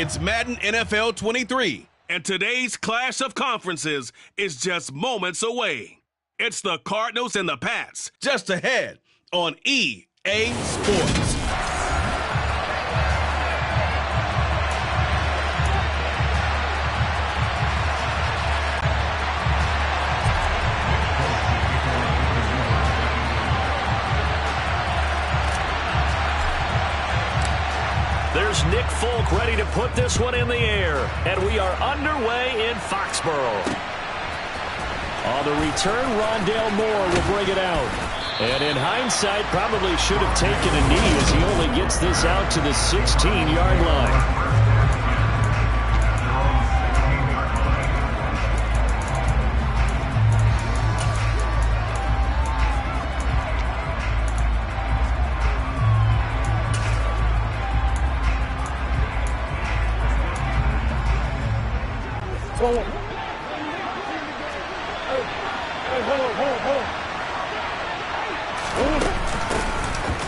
It's Madden NFL 23, and today's clash of conferences is just moments away. It's the Cardinals and the Pats, just ahead on EA Sports. There's Nick Folk ready to put this one in the air, and we are underway in Foxborough. On the return, Rondale Moore will bring it out. And in hindsight, probably should have taken a knee as he only gets this out to the 16-yard line.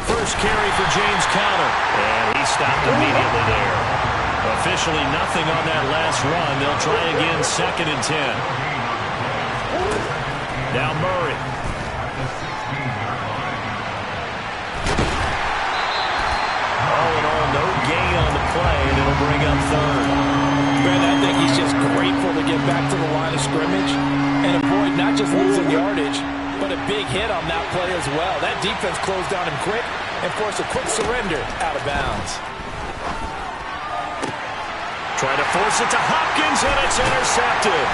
First carry for James Conner, and he stopped immediately there. Officially nothing on that last run. They'll try again, 2nd and 10. Now Murray. All in all, no gain on the play, and it'll bring up 3rd. Man, I think he's just grateful to get back to the line of scrimmage and avoid not just losing yardage, but a big hit on that play as well. That defense closed down him quick and forced a quick surrender out of bounds. Trying to force it to Hopkins, and it's intercepted.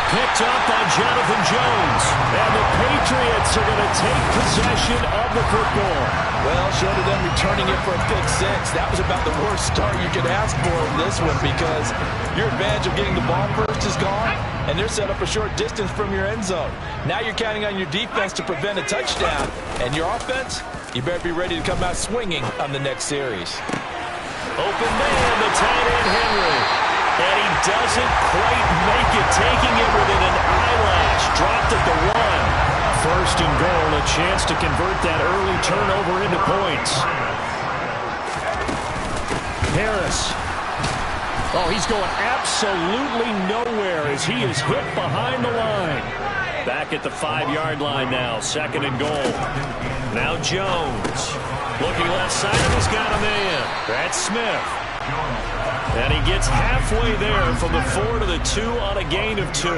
Picked up by Jonathan Jones. And the Patriots are going to take possession of the football. Well, short of them returning it for a pick 6, that was about the worst start you could ask for in this one, because your advantage of getting the ball first is gone, and they're set up a short distance from your end zone. Now you're counting on your defense to prevent a touchdown, and your offense, you better be ready to come out swinging on the next series. Open man, the tight end Henry. And he doesn't quite make it, taking it within an eyelash. Dropped at the 1. 1st and goal, a chance to convert that early turnover into points. Harris. Oh, he's going absolutely nowhere as he is hit behind the line. Back at the 5-yard line now, 2nd and goal. Now Jones. Looking left side, and he's got a man. That's Smith. And he gets halfway there from the 4 to the 2 on a gain of 2.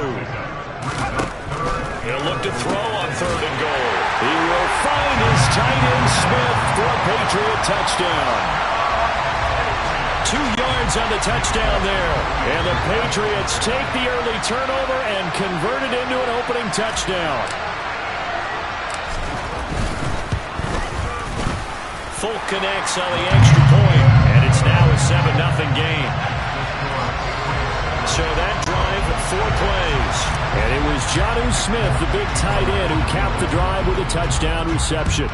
He'll look to throw on 3rd and goal. He will find his tight end Smith for a Patriot touchdown. 2 yards on the touchdown there. And the Patriots take the early turnover and convert it into an opening touchdown. Folk connects on the extra point, and it's now a 7-0 game. So that drive, 4 plays. And it was Jonnu Smith, the big tight end, who capped the drive with a touchdown reception.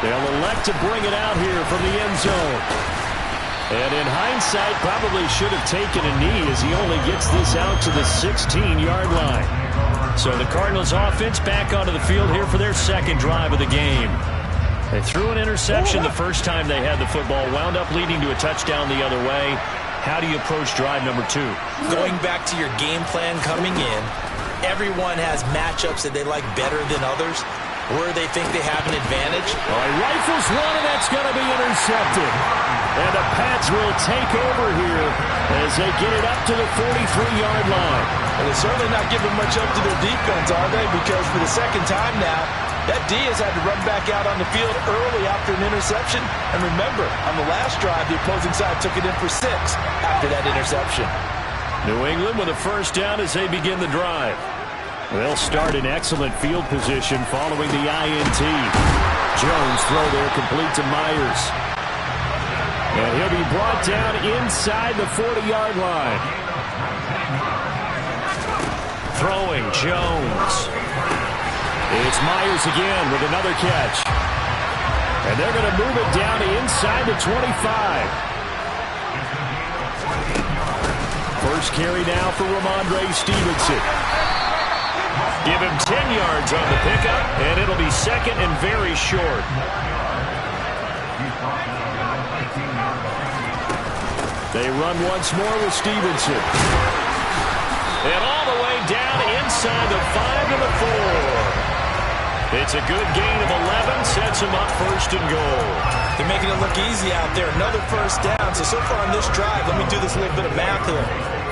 They'll elect to bring it out here from the end zone. And in hindsight, probably should have taken a knee as he only gets this out to the 16-yard line. So the Cardinals offense back onto the field here for their 2nd drive of the game. They threw an interception the first time they had the football, wound up leading to a touchdown the other way. How do you approach drive number 2? Going back to your game plan coming in, everyone has matchups that they like better than others, where they think they have an advantage. Well, he rifles one, and that's going to be intercepted. And the Pats will take over here as they get it up to the 43-yard line. And they're certainly not giving much up to their defense, are they? Because for the 2nd time now, that D has had to run back out on the field early after an interception. And remember, on the last drive, the opposing side took it in for 6 after that interception. New England with a 1st down as they begin the drive. They'll start in excellent field position following the INT. Jones throw there complete to Myers. And he'll be brought down inside the 40-yard line. Throwing Jones. It's Myers again with another catch. And they're going to move it down to inside the 25. First carry now for Ramondre Stevenson. Give him 10 yards on the pickup, and it'll be 2nd and very short. They run once more with Stevenson. And all the way down inside the 5 to the 4. It's a good gain of 11, sets them up first and goal. They're making it look easy out there. Another first down. So far on this drive, let me do this little bit of math here.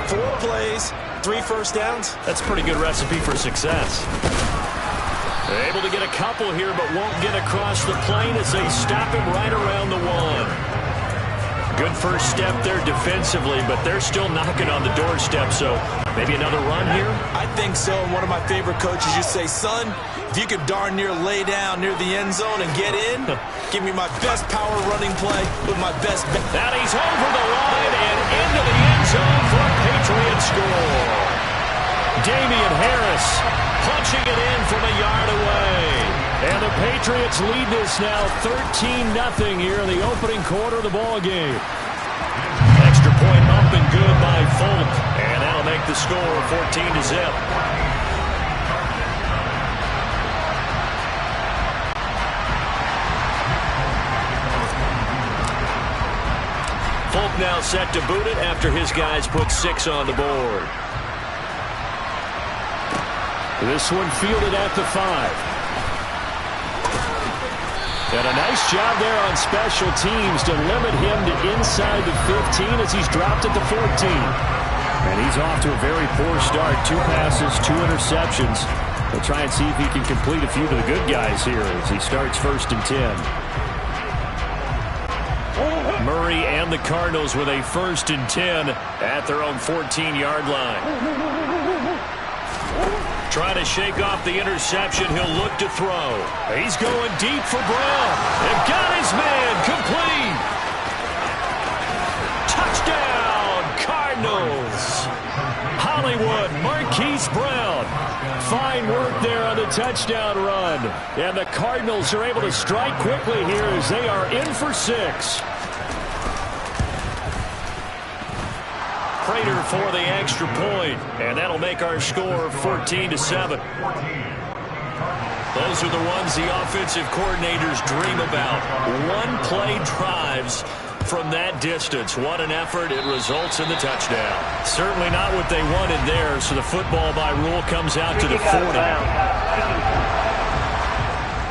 4 plays, 3 first downs. That's a pretty good recipe for success. They're able to get a couple here, but won't get across the plane as they stop him right around the 1. Good first step there defensively, but they're still knocking on the doorstep, so maybe another run here? I think so. And one of my favorite coaches used to say, son, if you could darn near lay down near the end zone and get in, give me my best power running play with my best... Now he's over the line and into the end zone for a Patriot score. Damian Harris punching it in from a yard away. And the Patriots lead this now 13-0 here in the opening quarter of the ball game. Extra point up and good by Folk. And that'll make the score 14-0. Folk now set to boot it after his guys put 6 on the board. This one fielded at the 5. And a nice job there on special teams to limit him to inside the 15 as he's dropped at the 14. And he's off to a very poor start. 2 passes, 2 interceptions. We'll try and see if he can complete a few to the good guys here as he starts 1st and 10. Murray and the Cardinals with a 1st and 10 at their own 14-yard line. Trying to shake off the interception. He'll look to throw. He's going deep for Brown. And got his man complete. Touchdown, Cardinals. Hollywood, Marquise Brown. Fine work there on the touchdown run. And the Cardinals are able to strike quickly here as they are in for 6. Prater for the extra point, and that'll make our score 14-7. Those are the ones the offensive coordinators dream about. One-play drives from that distance. What an effort. It results in the touchdown. Certainly not what they wanted there, so the football by rule comes out to the 40.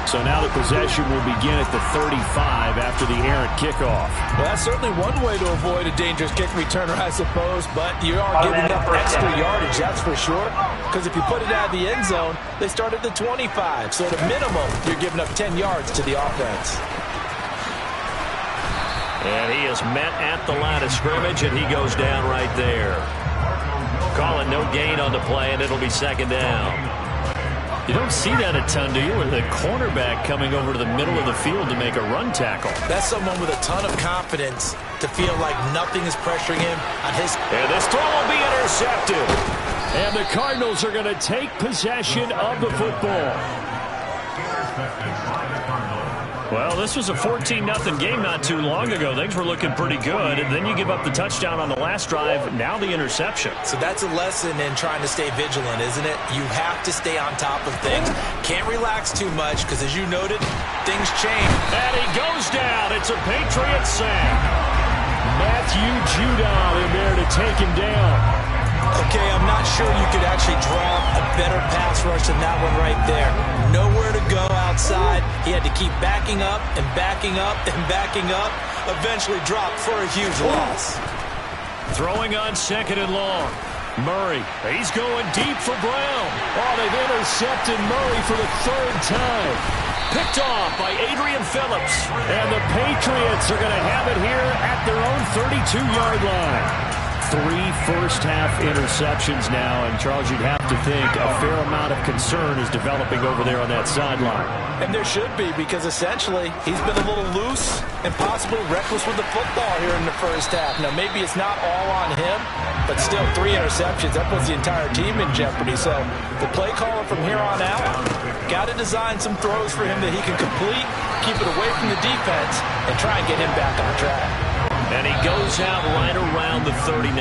So now the possession will begin at the 35 after the errant kickoff. Well, that's certainly one way to avoid a dangerous kick returner, I suppose, but you are giving up extra yardage, that's for sure. Because if you put it out of the end zone, they start at the 25. So at a minimum, you're giving up 10 yards to the offense. And he is met at the line of scrimmage, and he goes down right there. Calling no gain on the play, and it'll be 2nd down. You don't see that a ton, do you, with a cornerback coming over to the middle of the field to make a run tackle? That's someone with a ton of confidence to feel like nothing is pressuring him on his... And this throw will be intercepted. And the Cardinals are going to take possession of the football. Well, this was a 14-0 game not too long ago. Things were looking pretty good. And then you give up the touchdown on the last drive. Now the interception. So that's a lesson in trying to stay vigilant, isn't it? You have to stay on top of things. Can't relax too much because, as you noted, things change. And he goes down. It's a Patriot sack. Matthew Judon in there to take him down. Okay, I'm not sure you could actually draw a better pass rush than that one right there. Nowhere to go outside. He had to keep backing up and backing up and backing up. Eventually dropped for a huge loss. Throwing on 2nd and long. Murray, he's going deep for Brown. Oh, they've intercepted Murray for the 3rd time. Picked off by Adrian Phillips. And the Patriots are going to have it here at their own 32-yard line. 3 first-half interceptions now, and Charles, you'd have to think a fair amount of concern is developing over there on that sideline. And there should be, because essentially he's been a little loose and possibly reckless with the football here in the first half. Now, maybe it's not all on him, but still 3 interceptions. That puts the entire team in jeopardy. So the play caller from here on out got to design some throws for him that he can complete, keep it away from the defense, and try and get him back on track. And he goes out right around the 39.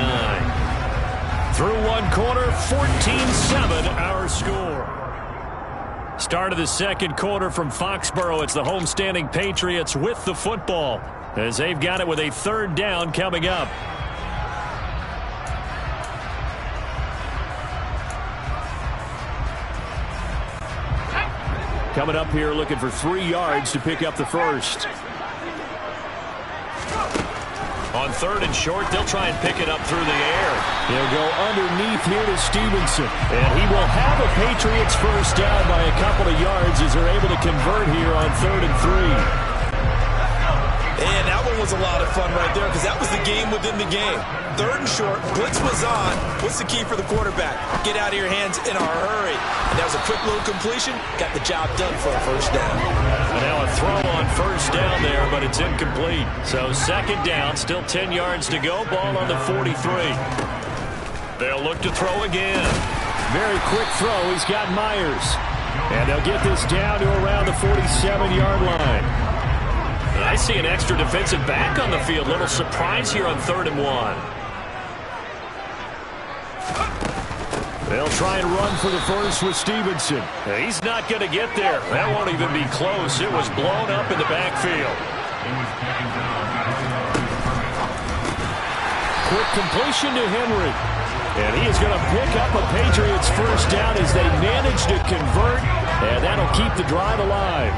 Through one quarter, 14-7 our score. Start of the 2nd quarter from Foxborough. It's the homestanding Patriots with the football as they've got it with a 3rd down coming up. coming up here looking for 3 yards to pick up the first. On 3rd and short, they'll try and pick it up through the air. He'll go underneath here to Stevenson. And he will have a Patriots first down by a couple of yards as they're able to convert here on 3rd and 3. And that one was a lot of fun right there because that was the game within the game. 3rd and short, blitz was on. What's the key for the quarterback? Get out of your hands in a hurry. And that was a quick little completion. Got the job done for a first down. And now a throw on first down there, but it's incomplete. So 2nd down, still 10 yards to go. Ball on the 43. They'll look to throw again. Very quick throw. He's got Myers. And they'll get this down to around the 47-yard line. And I see an extra defensive back on the field. Little surprise here on 3rd and 1. They'll try and run for the first with Stevenson. He's not going to get there. That won't even be close. It was blown up in the backfield. Quick completion to Henry. And he is going to pick up a Patriots first down as they manage to convert. And that'll keep the drive alive.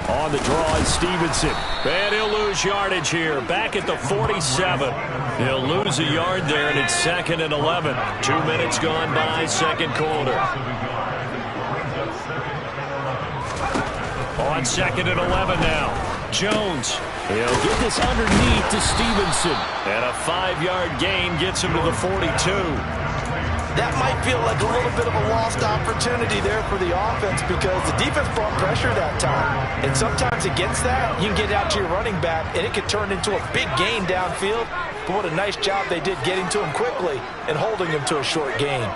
On the draw is Stevenson. And he'll lose yardage here. Back at the 47. He'll lose a yard there, and it's 2nd and 11. 2 minutes gone by, 2nd quarter. On 2nd and 11 now. Jones. He'll get this underneath to Stevenson. And a 5-yard gain gets him to the 42. That might feel like a little bit of a lost opportunity there for the offense because the defense brought pressure that time. And sometimes against that, you can get out to your running back, and it could turn into a big gain downfield. But what a nice job they did getting to him quickly and holding him to a short gain.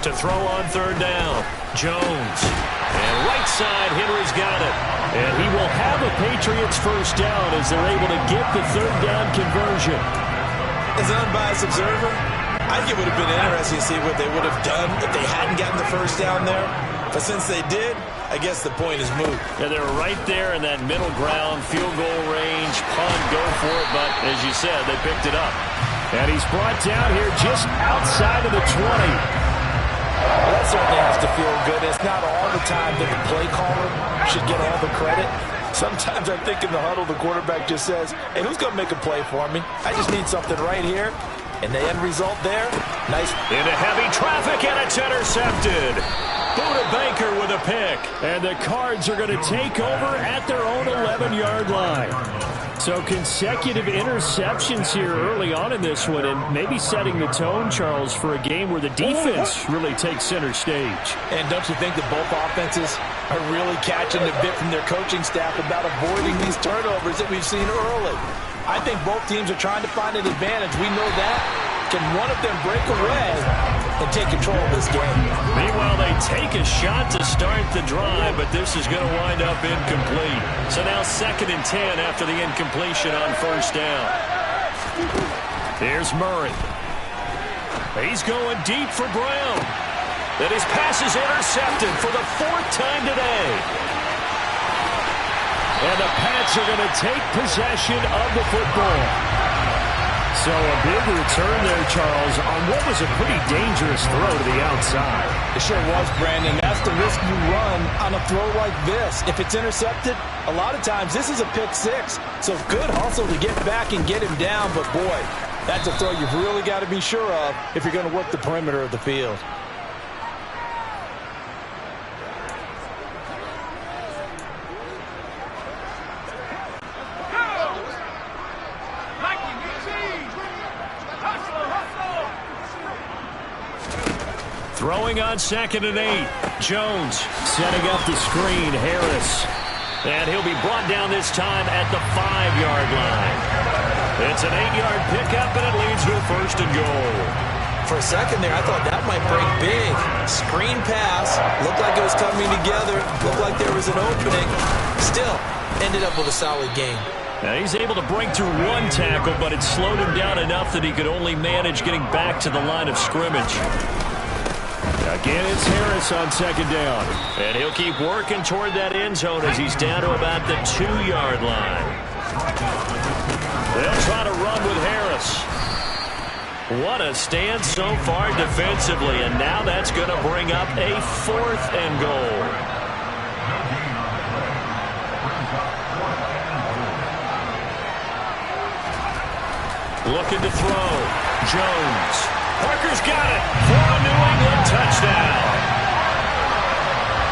To throw on 3rd down, Jones. And right side, Henry's got it. And he will have a Patriots first down as they're able to get the 3rd down conversion. As an unbiased observer, I think it would have been interesting to see what they would have done if they hadn't gotten the first down there. But since they did, I guess the point is moot. Yeah, they're right there in that middle ground, field goal range, punt, go for it. But as you said, they picked it up. And he's brought down here just outside of the 20. Well, that certainly has to feel good. It's not all the time that the play caller should get all the credit. Sometimes I think in the huddle, the quarterback just says, hey, who's going to make a play for me? I just need something right here. And the end result there, nice. Into heavy traffic, and it's intercepted. Buda Baker with a pick. And the Cards are going to take over at their own 11-yard line. So consecutive interceptions here early on in this one, and maybe setting the tone, Charles, for a game where the defense really takes center stage. And don't you think that both offenses are really catching the bit from their coaching staff about avoiding these turnovers that we've seen early? I think both teams are trying to find an advantage. We know that. Can one of them break away and take control of this game? Meanwhile, they take a shot to start the drive, but this is going to wind up incomplete. So now 2nd and 10 after the incompletion on first down. Here's Murray. He's going deep for Brown. Then his pass is intercepted for the 4th time today. And the Pats are going to take possession of the football. So a big return there, Charles, on what was a pretty dangerous throw to the outside. It sure was, Brandon. That's the risk you run on a throw like this. If it's intercepted, a lot of times this is a pick 6. So good hustle to get back and get him down. But, boy, that's a throw you've really got to be sure of if you're going to work the perimeter of the field. Throwing on 2nd and 8. Jones setting up the screen. Harris. And he'll be brought down this time at the 5-yard line. It's an 8-yard pickup, and it leads to a 1st and goal. For a second there, I thought that might break big. Screen pass. Looked like it was coming together. Looked like there was an opening. Still, ended up with a solid game. Now he's able to break through one tackle, but it slowed him down enough that he could only manage getting back to the line of scrimmage. Again, it's Harris on 2nd down. And he'll keep working toward that end zone as he's down to about the 2-yard line. They'll try to run with Harris. What a stand so far defensively, and now that's going to bring up a 4th and goal. Looking to throw. Jones. Parker's got it for a New England touchdown.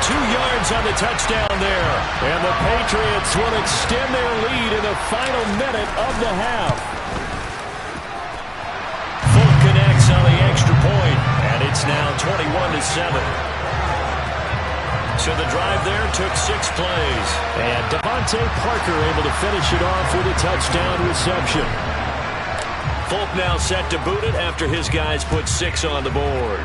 2 yards on the touchdown there. And the Patriots will extend their lead in the final minute of the half. Full connects on the extra point, and it's now 21-7. So the drive there took 6 plays. And Devontae Parker able to finish it off with a touchdown reception. Folk now set to boot it after his guys put 6 on the board.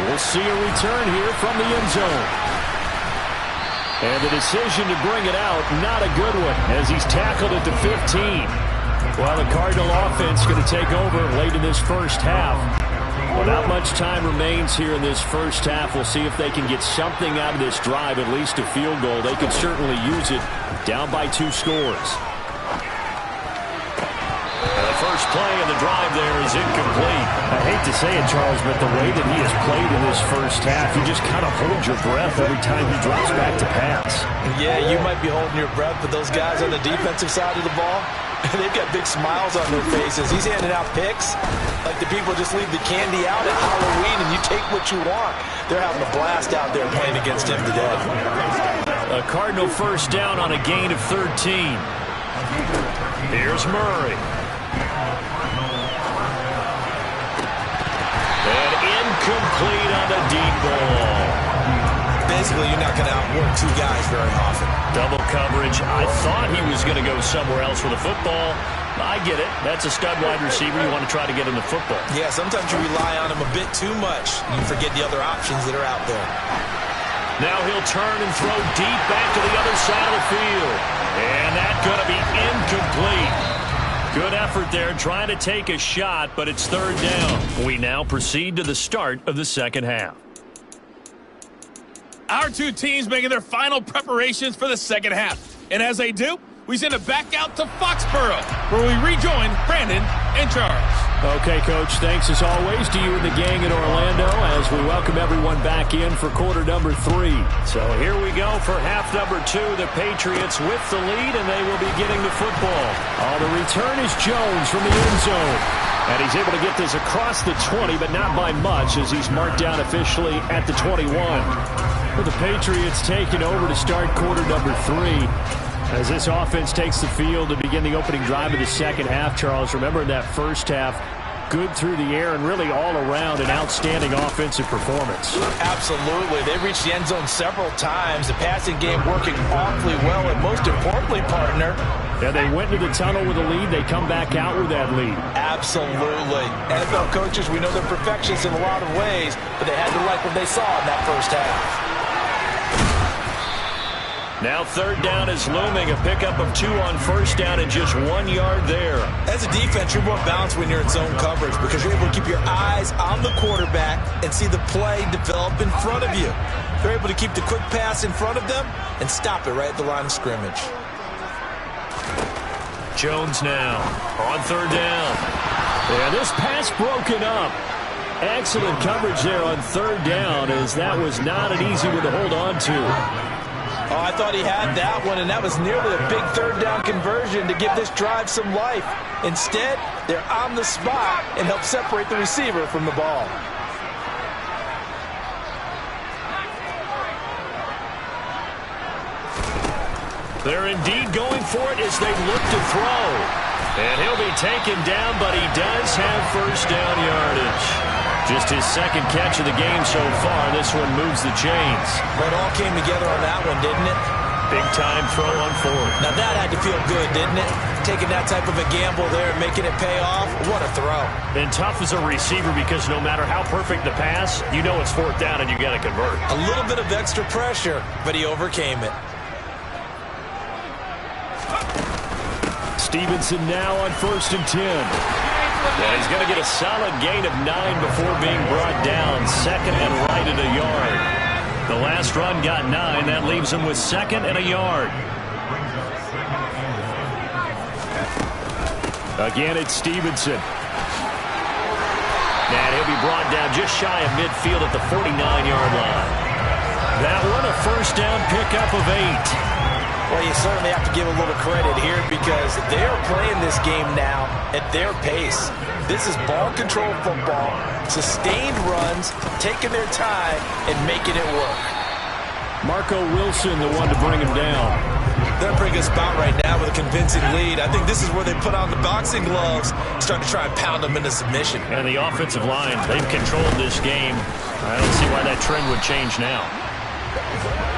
We'll see a return here from the end zone. And the decision to bring it out, not a good one, as he's tackled at the 15. Well, the Cardinal offense going to take over late in this first half. Well, not much time remains here in this first half. We'll see if they can get something out of this drive, at least a field goal. They could certainly use it, down by 2 scores. First play of the drive there is incomplete. I hate to say it, Charles, but the way that he has played in this first half, you just kind of hold your breath every time he drops back to pass. Yeah, you might be holding your breath, but those guys on the defensive side of the ball, they've got big smiles on their faces. He's handing out picks like the people just leave the candy out at Halloween and you take what you want. They're having a blast out there playing against him today. A Cardinal first down on a gain of 13. Here's Murray. And incomplete on the deep ball. Basically, you're not going to outwork 2 guys very often. Double coverage. I thought he was going to go somewhere else with the football. I get it. That's a stud wide receiver. You want to try to get him the football. Yeah, sometimes you rely on him a bit too much. You forget the other options that are out there. Now he'll turn and throw deep back to the other side of the field. And that's going to be incomplete. Good effort there, trying to take a shot, but it's 3rd down. We now proceed to the start of the second half. Our 2 teams making their final preparations for the second half. And as they do, we send it back out to Foxborough, where we rejoin Brandon and Charles. Okay, Coach, thanks as always to you and the gang in Orlando as we welcome everyone back in for quarter number 3. So here we go for half number 2. The Patriots with the lead, and they will be getting the football. The return is Jones from the end zone. And he's able to get this across the 20, but not by much as he's marked down officially at the 21. Well, the Patriots taking over to start quarter number 3. As this offense takes the field to begin the opening drive of the second half, Charles, remember in that first half, good through the air and really all around an outstanding offensive performance. Absolutely. They reached the end zone several times. The passing game working awfully well, and most importantly, partner, yeah, they went into the tunnel with a lead. They come back out with that lead. Absolutely. NFL coaches, we know they're perfectionists in a lot of ways, but they had to like what they saw in that first half. Now 3rd down is looming. A pickup of 2 on first down and just 1 yard there. As a defense, you're more balanced when you're in zone coverage because you're able to keep your eyes on the quarterback and see the play develop in front of you. They're able to keep the quick pass in front of them and stop it right at the line of scrimmage. Jones now on 3rd down. And this pass broken up. Excellent coverage there on 3rd down as that was not an easy one to hold on to. Oh, I thought he had that one, and that was nearly a big 3rd down conversion to give this drive some life. Instead, they're on the spot and help separate the receiver from the ball. They're indeed going for it as they look to throw. And he'll be taken down, but he does have first down yardage. Just his 2nd catch of the game so far. This one moves the chains. But it all came together on that one, didn't it? Big time throw on 4th. Now that had to feel good, didn't it? Taking that type of a gamble there and making it pay off. What a throw. And tough as a receiver because no matter how perfect the pass, you know it's 4th down and you got to convert. A little bit of extra pressure, but he overcame it. Stevenson now on 1st and 10. Yeah, he's going to get a solid gain of 9 before being brought down. 2nd and right at a yard. The last run got 9. That leaves him with 2nd and a yard. Again, it's Stevenson. And he'll be brought down just shy of midfield at the 49-yard line. That one a first down pickup of 8. Well, you certainly have to give a little credit here because they're playing this game now at their pace. This is ball control football, sustained runs, taking their time, and making it work. Marco Wilson, the one to bring him down. They're in a pretty good spot right now with a convincing lead. I think this is where they put on the boxing gloves, start to try and pound them into submission. And the offensive line, they've controlled this game. I don't see why that trend would change now.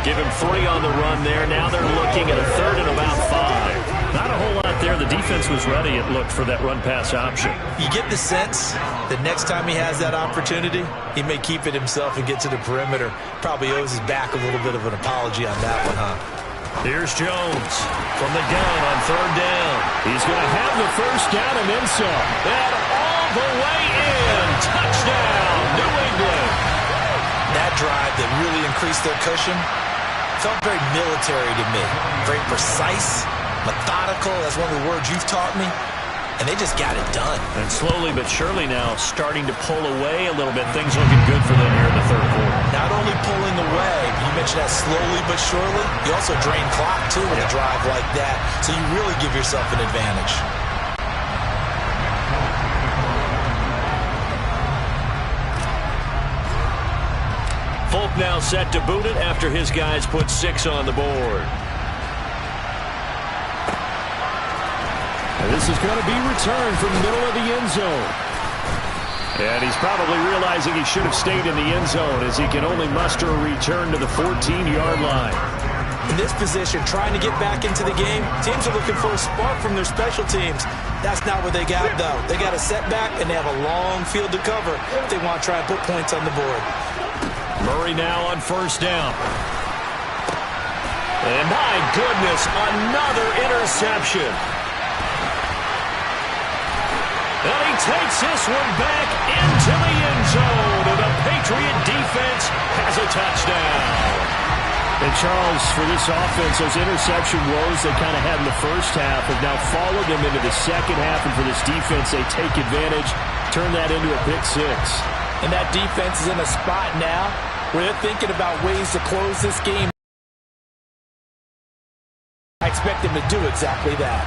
Give him 3 on the run there. Now they're looking at a 3rd and about 5. Not a whole lot there. The defense was ready, it looked, for that run-pass option. You get the sense that next time he has that opportunity, he may keep it himself and get to the perimeter. Probably owes his back a little bit of an apology on that one, huh? Here's Jones from the gun on 3rd down. He's going to have the first down and then some. And all the way in. Touchdown, New England. That drive that really increased their cushion felt very military to me. Very precise, methodical. That's one of the words you've taught me. And they just got it done. And slowly but surely now starting to pull away a little bit. Things looking good for them here in the 3rd quarter. Not only pulling away, but you mentioned that slowly but surely. You also drain clock, too, with a drive like that. So you really give yourself an advantage. Folk now set to boot it after his guys put 6 on the board. And this is going to be returned from the middle of the end zone. And he's probably realizing he should have stayed in the end zone as he can only muster a return to the 14-yard line. In this position, trying to get back into the game, teams are looking for a spark from their special teams. That's not what they got, though. They got a setback, and they have a long field to cover if they want to try and put points on the board. Murray now on 1st down. And my goodness, another interception. And he takes this one back into the end zone, and the Patriot defense has a touchdown. And Charles, for this offense, those interception woes they kind of had in the first half have now followed them into the second half, and for this defense, they take advantage, turn that into a pick 6. And that defense is in a spot now where they're thinking about ways to close this game. I expect them to do exactly that.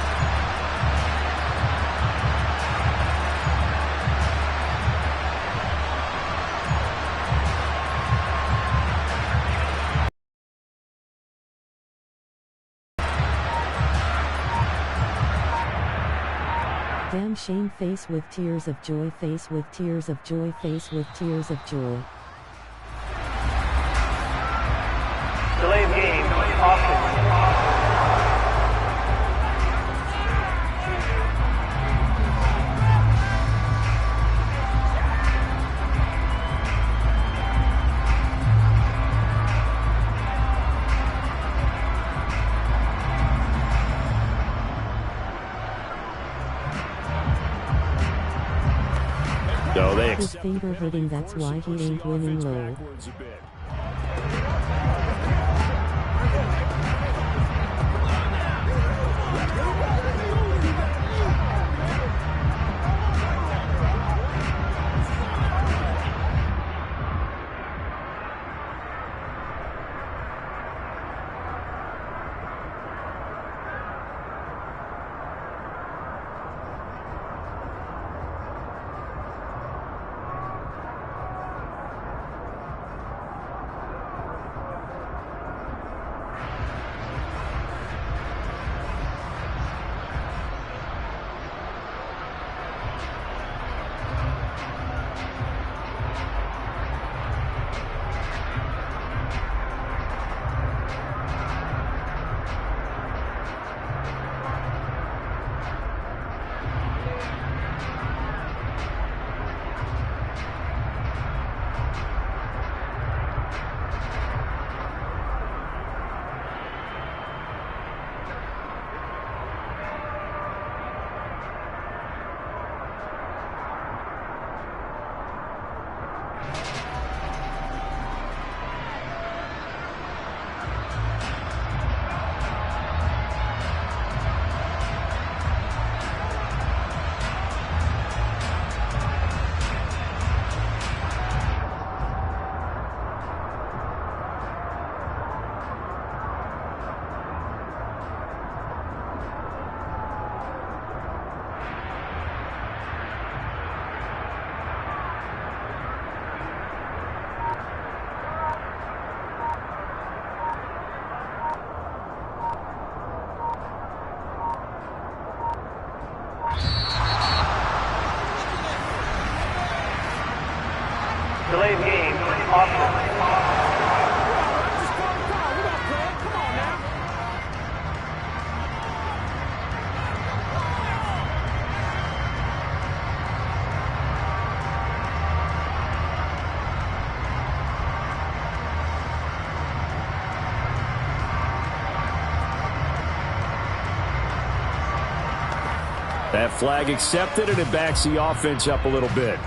Damn shame, face with tears of joy, face with tears of joy, face with tears of joy. Delay of game, offense. No, they His finger hurting, that's why he ain't winning low. Delay of game, option. That flag accepted, and it backs the offense up a little bit.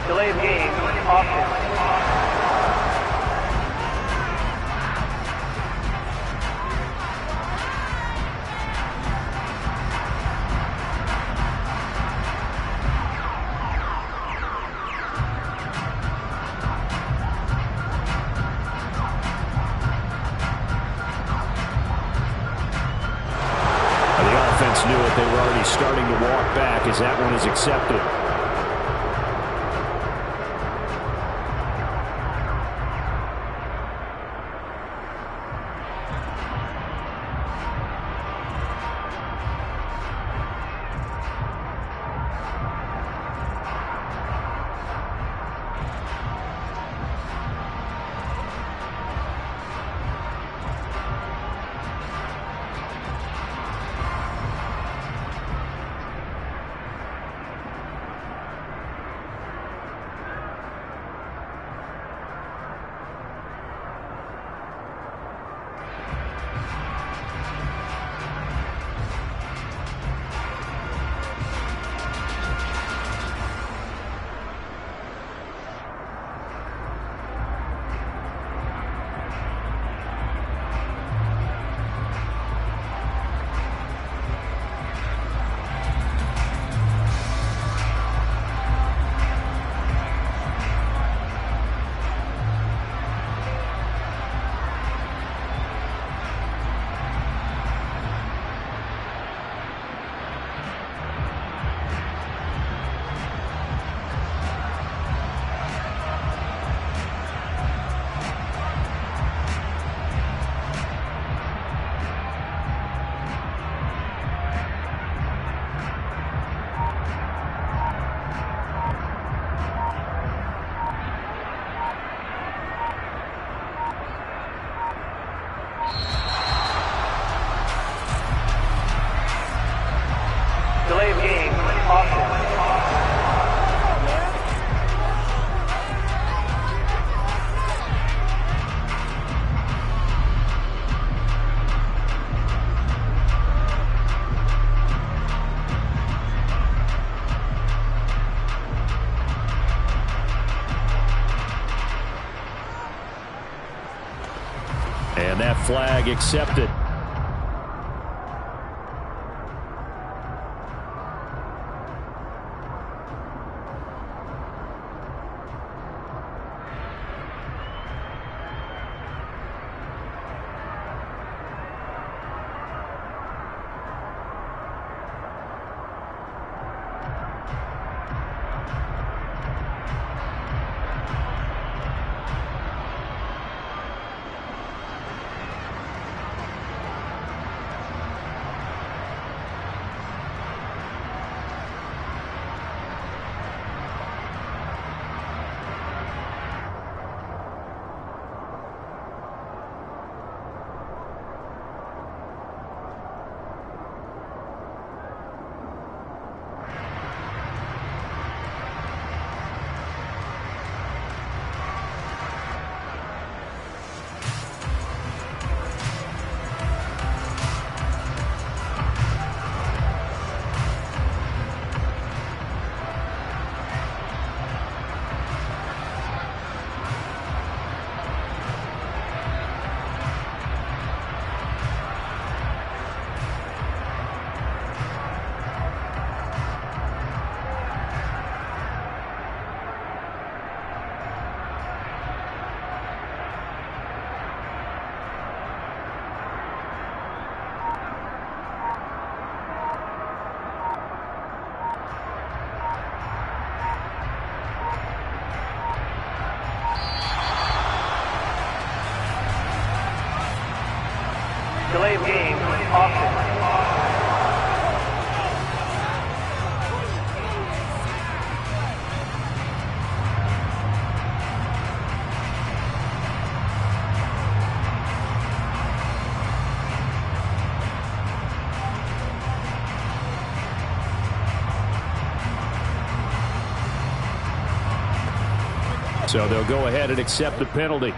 Delay of game, option. Knew it. They were already starting to walk back as that one is accepted. Delay of game, option. And that flag accepted. Delay of game, option. So they'll go ahead and accept the penalty.